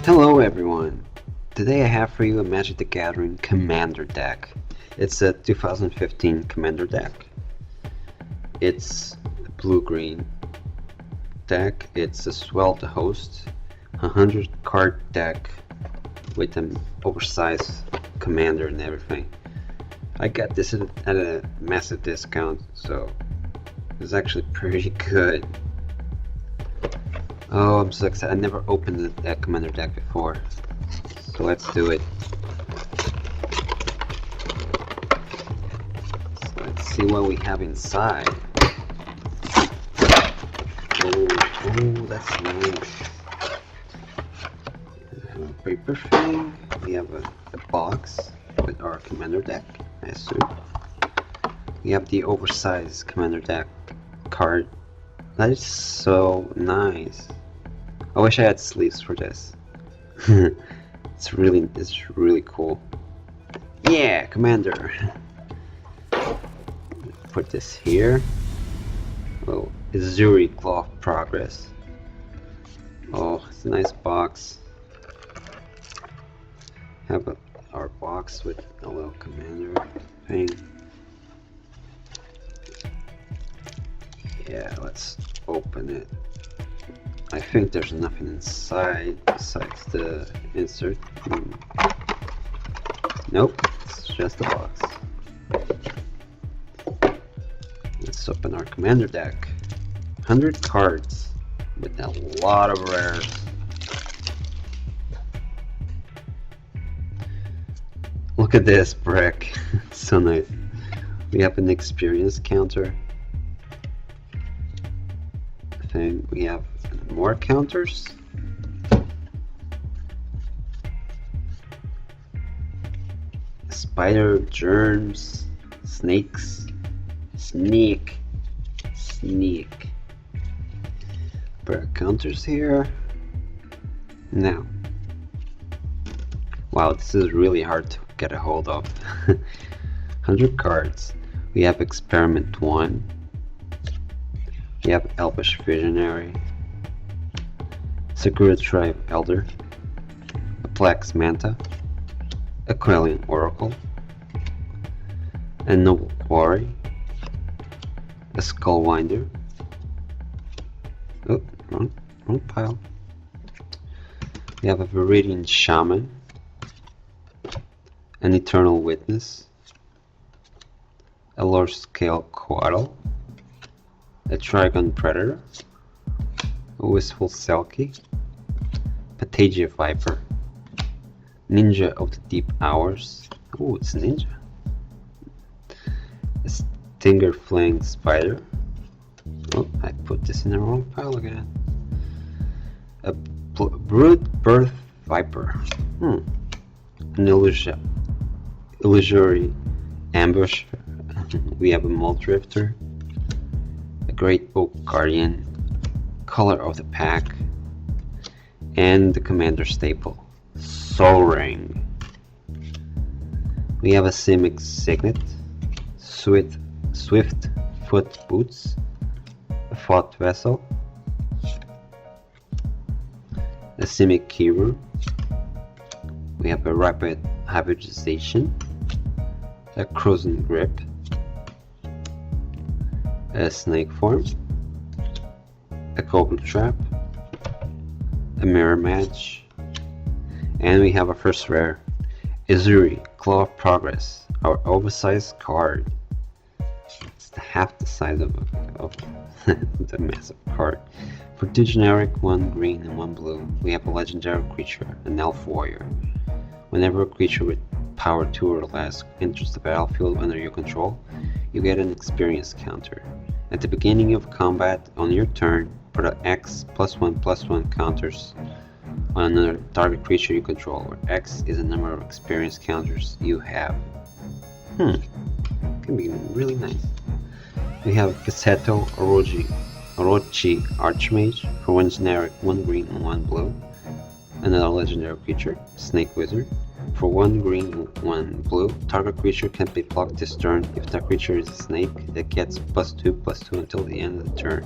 Hello everyone! Today I have for you a Magic the Gathering Commander deck. It's a 2015 Commander deck. It's a blue-green deck. It's a Swell to host, 100 card deck with an oversized commander and everything. I got this at a massive discount, so it's actually pretty good. Oh, I'm so excited. I never opened that commander deck before. So let's do it. So let's see what we have inside. Oh, that's nice. We have a paper thing. We have a box with our commander deck, I assume. We have the oversized commander deck card. That is so nice. I wish I had sleeves for this. It's really cool. Yeah, commander. Put this here. Oh, Azuri Claw of Progress. Oh, it's a nice box. Have our box with a little commander thing. Yeah, let's open it. I think there's nothing inside besides the insert. Nope, it's just a box. Let's open our commander deck. 100 cards with a lot of rares. Look at this brick. It's so nice. We have an experience counter. Thing. We have more counters. Spider, germs, snakes, sneak. Pair of counters here. Now, wow, this is really hard to get a hold of. 100 cards. We have Experiment 1. We have Elvish Visionary, Sakura Tribe Elder, a Plex Manta, a Quellian Oracle, a Noble Quarry, a Skullwinder. Oh, wrong pile. We have a Viridian Shaman, an Eternal Witness, a large scale Coatl, a Trigon Predator, a Wistful Selkie, Patagia Viper, Ninja of the Deep Hours. Oh, it's a ninja. A Stinger Flaying Spider. Oh, I put this in the wrong pile again. A Brood Birth Viper. An Illusory Ambush. We have a Mold Drifter. Great Oak Guardian, Color of the Pack, and the Commander staple, Soul Ring. We have a Simic Signet, Swift Foot Boots, a Fought Vessel, a Simic Keyru. We have a Rapid Hybridization, a Frozen Grip, a Snake Form, a Cobra Trap, a Mirror Match, and we have our first rare, Azuri Claw of Progress, our oversized card. It's half the size of the massive card. For 2 generic, 1 green and 1 blue, we have a legendary creature, an Elf Warrior. Whenever a creature with power 2 or less enters the battlefield under your control, you get an experience counter. At the beginning of combat, on your turn, put an X +1/+1 counters on another target creature you control, where X is the number of experience counters you have. Can be really nice. We have Cassetto Orochi Archmage for 1 generic, 1 green and 1 blue. Another legendary creature, Snake Wizard. For 1 green and 1 blue, target creature can be blocked this turn if that creature is a snake that gets +2/+2 until the end of the turn.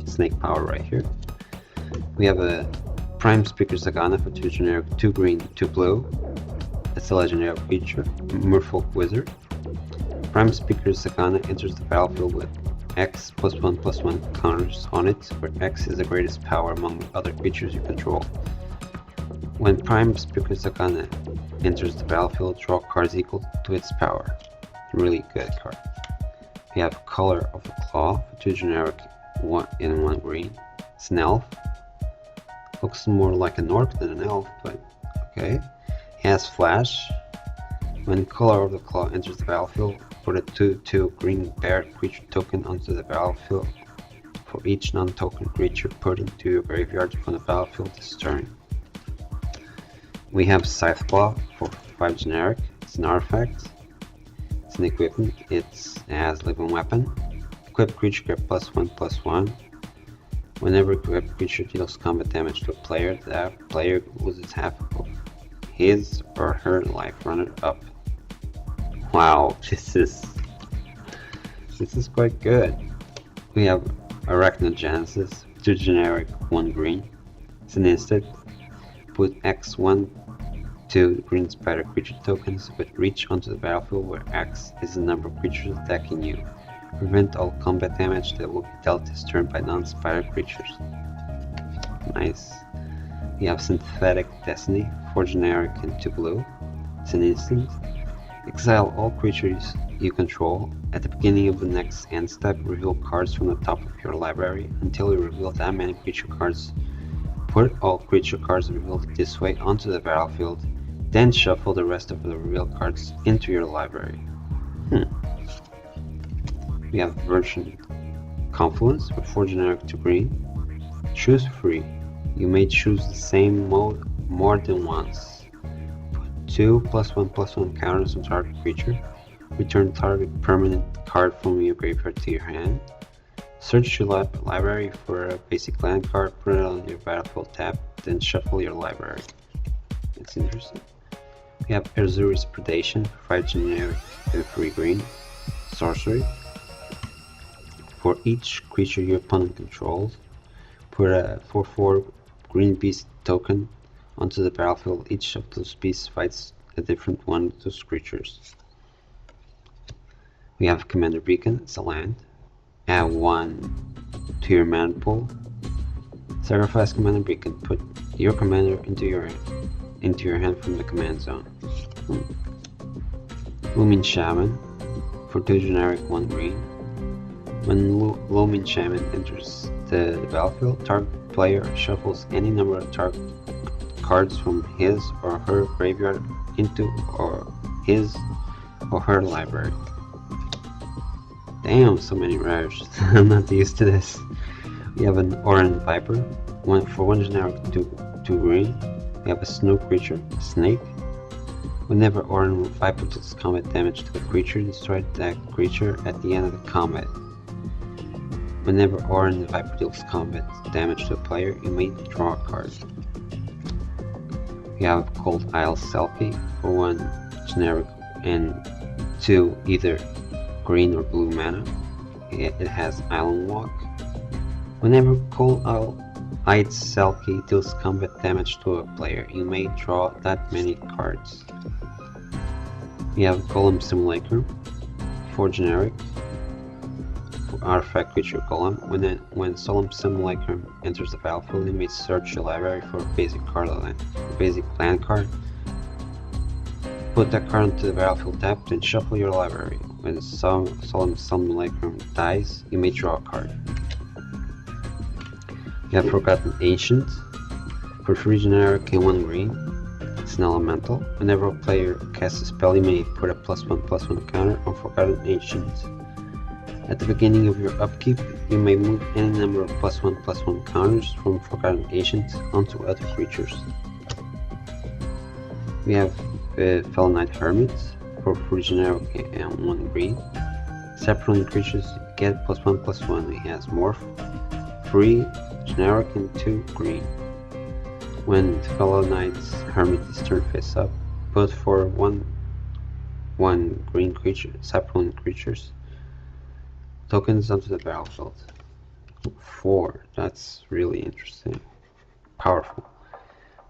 Snake power right here. We have a Prime Speaker Sagana for 2 generic, 2 green, 2 blue. That's a legendary creature. Merfolk Wizard. Prime Speaker Sagana enters the battlefield with X +1/+1 counters on it, where X is the greatest power among other creatures you control. When Prime Speaker Sagana enters the battlefield, draw cards equal to its power. Really good card. We have Color of the Claw for 2 generic, 1 in 1 green. It's an elf. Looks more like an orc than an elf, but okay. He has Flash. When Color of the Claw enters the battlefield, put a 2/2 green bear creature token onto the battlefield for each non-token creature put into your graveyard from the battlefield this turn. We have Scythe Claw for 5 generic. It's an artifact. It's an equipment. It has Living Weapon. Equipped creature get +1/+1. Whenever equipped creature deals combat damage to a player, that player loses half of his or her life. Run it up. Wow, this is quite good. We have Arachnogenesis, 2 generic, 1 green. It's an instant. Put X1 2 green spider creature tokens with reach onto the battlefield where X is the number of creatures attacking you. Prevent all combat damage that will be dealt this turn by non-spider creatures. Nice. We have Synthetic Destiny, 4 generic and 2 blue. It's an instant. Exile all creatures you control. At the beginning of the next end step, reveal cards from the top of your library until you reveal that many creature cards. Put all creature cards revealed this way onto the battlefield, then shuffle the rest of the revealed cards into your library. We have Version Confluence for 4 generic to green. Choose free. You may choose the same mode more than once. Put 2 +1/+1 counters on target creature. Return target permanent card from your graveyard to your hand. Search your library for a basic land card, put it on your battlefield tab, then shuffle your library. It's interesting. We have Azuri's Predation, 5 generic and 3 green. Sorcery. For each creature your opponent controls, put a 4/4 green beast token onto the battlefield. Each of those beasts fights a different one of those creatures. We have Commander Beacon, it's a land. Add 1 to your mana pool. Sacrifice Commander Beacon. Put your commander into your hand from the command zone. Looming Shaman for 2 generic, 1 green. When Looming Shaman enters the battlefield, target player shuffles any number of target cards from his or her graveyard into his or her library. Damn, so many rares. I'm not used to this. We have an Oran Viper, for 1 generic, 2 green. We have a snow creature, a snake. Whenever Oran Viper deals combat damage to a creature, destroy that creature at the end of the combat. Whenever Oran Viper deals combat damage to a player, you may draw a card. We have Cold Isle Selkie for 1 generic and 2 either green or blue mana. It has Island Walk. Whenever Cold Isle Selkie deals combat damage to a player, you may draw that many cards. We have Golem Simulacrum, 4 generic, for artifact creature Golem. When Solemn Simulacrum enters the battlefield, you may search your library for a basic land card. Put that card into the battlefield tab, then shuffle your library. When Solemn Simulacrum dies, you may draw a card. We have Forgotten Ancient for 3 generic and 1 green. It's an elemental. Whenever a player casts a spell, you may put a +1/+1 counter on Forgotten Ancient. At the beginning of your upkeep, you may move any number of +1/+1 counters from Forgotten Ancient onto other creatures. We have Fell Knight Hermit for 3 generic and 1 green. Separating creatures get +1/+1. He has Morph, 3 generic and 2 green. When Fellow Knight's Hermit is turned face up, put for 1 green creature, separating creatures tokens onto the battlefield. 4, that's really interesting. Powerful.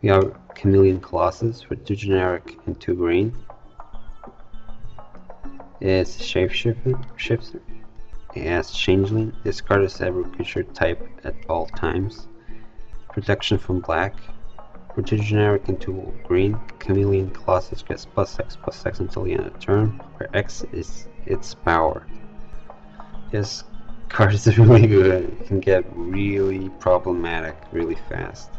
We have Chameleon Colossus for 2 generic and 2 green. It's Shapeshifter. It has Changeling. Discards every creature type at all times. Protection from black. For 2 generic and 2 green, Chameleon Colossus gets +X until the end of the turn, where X is its power. This card is really good. It can get really problematic really fast.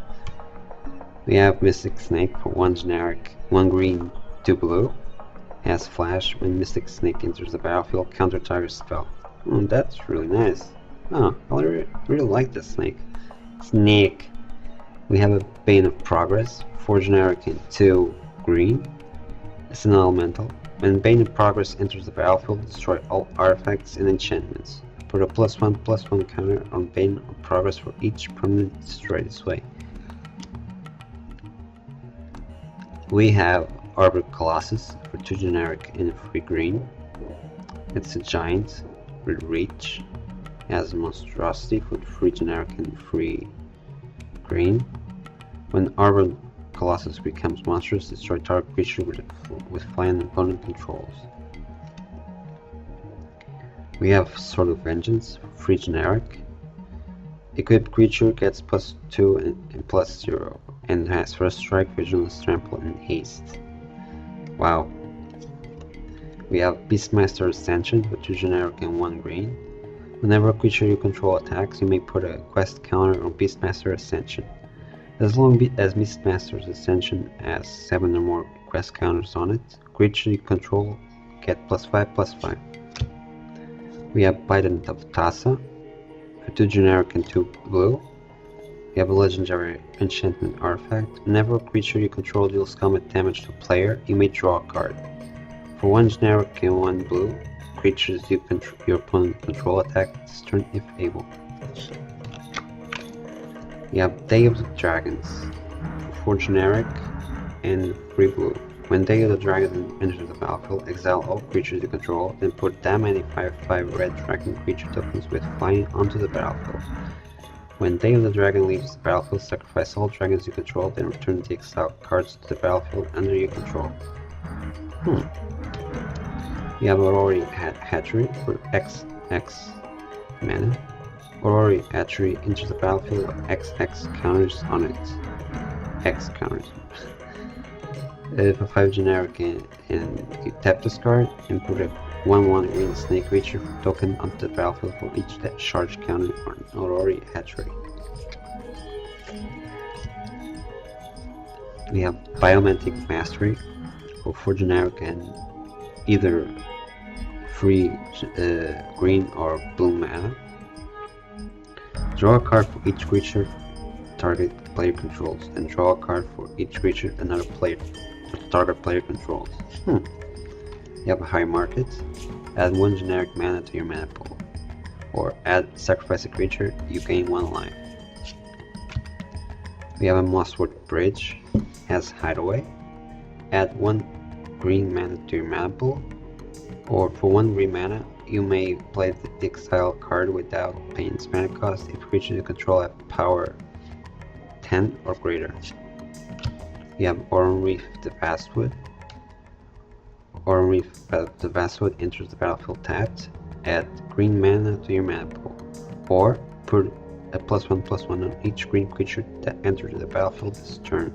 We have Mystic Snake for 1 generic, 1 green, 2 blue. It has Flash. When Mystic Snake enters the battlefield, counter target spell. That's really nice. Oh, I really like this snake. We have a Bane of Progress, 4 generic and 2 green. It's an elemental. When Bane of Progress enters the battlefield, destroy all artifacts and enchantments. Put a +1/+1 counter on Bane of Progress for each permanent destroyed this way. We have Arbor Colossus for 2 generic and 3 green. It's a giant with reach. It has monstrosity for 3 generic and 3 green. When Arbor Colossus becomes monstrous, destroy target creature with flying opponent controls. We have Sword of Vengeance for 3 generic. Equipped creature gets +2 and +0, and has First Strike, Vigilance, Trample, and Haste. Wow. We have Beastmaster Ascension for 2 generic and 1 green. Whenever a creature you control attacks, you may put a quest counter on Beastmaster Ascension. As long as Beastmaster's Ascension has 7 or more quest counters on it, creature you control get +5/+5. We have Bident of Tassa for 2 generic and 2 blue. We have a legendary enchantment artifact. Whenever a creature you control deals combat damage to a player, you may draw a card. For 1 generic and 1 blue, creatures your opponent control attack this turn if able. We have Day of the Dragons for 4 generic and 3 blue. When Day of the Dragon enters the battlefield, exile all creatures you control, then put that many 5/5 red dragon creature tokens with flying onto the battlefield. When Day of the Dragon leaves the battlefield, sacrifice all dragons you control, then return the exiled cards to the battlefield under your control. We have Aurori Hatchery for XX mana. Aurori Hatchery enters the battlefield with XX counters on it. X counters. For 5 generic and you tap this card and put a 1/1 green snake creature token onto the battlefield for each charge counter on Aurori Hatchery. We have Biomantic Mastery for 4 generic and either 3 green or blue mana. Draw a card for each creature target player controls, and draw a card for each creature another target player controls. You have a High Market. Add 1 generic mana to your mana pool, or sacrifice a creature, you gain 1 life. We have a Mosswood Bridge. Has Hideaway. Add 1 green mana to your mana pool, or for 1 green mana, you may play the exile card without paying its mana cost if creatures you control have power 10 or greater. We have Auron Reef the Vastwood. Auron Reef the Vastwood enters the battlefield tapped. Add green mana to your mana pool, or put a +1/+1 on each green creature that enters the battlefield this turn.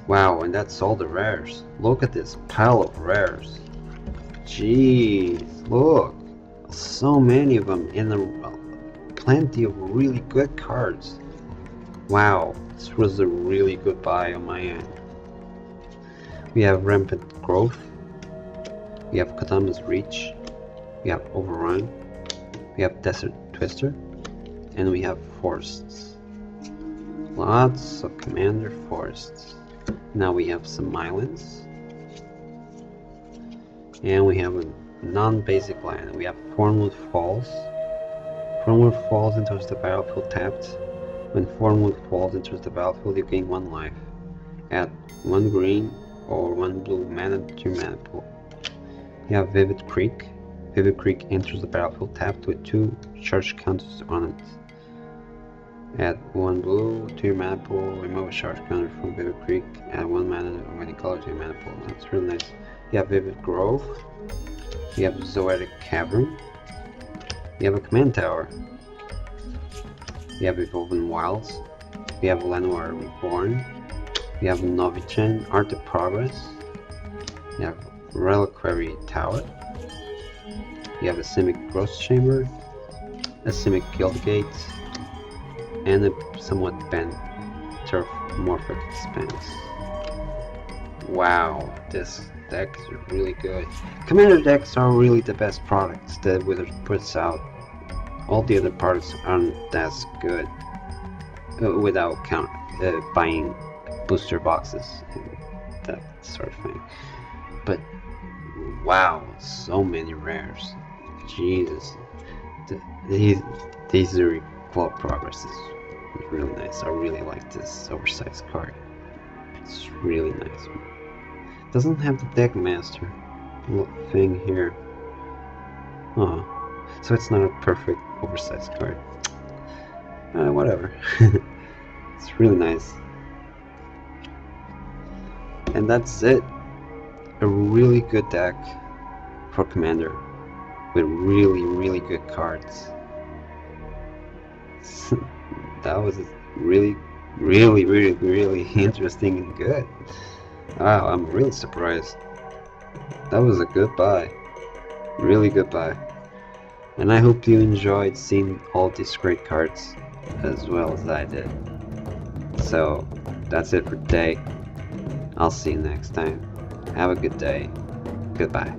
Wow, and that's all the rares. Look at this pile of rares. Jeez, look, so many of them, and plenty of really good cards. Wow, this was a really good buy on my end. We have Rampant Growth. We have Kodama's Reach. We have Overrun. We have Desert Twister. And we have Forests. Lots of Commander Forests. Now we have some islands. And we have a non-basic land. We have Thornwood Falls. Thornwood Falls enters the battlefield tapped. When Thornwood Falls enters the battlefield, you gain 1 life. Add 1 green or 1 blue mana to your mana pool. You have Vivid Creek. Vivid Creek enters the battlefield tapped with 2 charge counters on it. Add 1 blue to your mana pool, remove a sharp counter from Vivid Creek, add 1 mana of any color to your mana pool. That's really nice. You have Vivid Grove, you have Zoetic Cavern, you have a Command Tower, you have Evolving Wilds, you have Lenoir Reborn, you have Novichan Art of Progress, you have Reliquary Tower, you have a Simic Growth Chamber, a Simic Guildgate, and a somewhat bent Turfmorphic Expanse. Wow, this deck is really good. Commander decks are really the best products that Wizards puts out. All the other products aren't as good without buying booster boxes and that sort of thing. But wow, so many rares. Jesus. These are Claw Progress is really nice. I really like this oversized card. It's really nice. Doesn't have the deck master thing here. Oh, so it's not a perfect oversized card. Whatever. It's really nice. And that's it. A really good deck for Commander with really good cards. That was really interesting and good. Wow, I'm really surprised. That was a good buy. Really good buy. And I hope you enjoyed seeing all these great cards as well as I did. So that's it for today. I'll see you next time. Have a good day. Goodbye.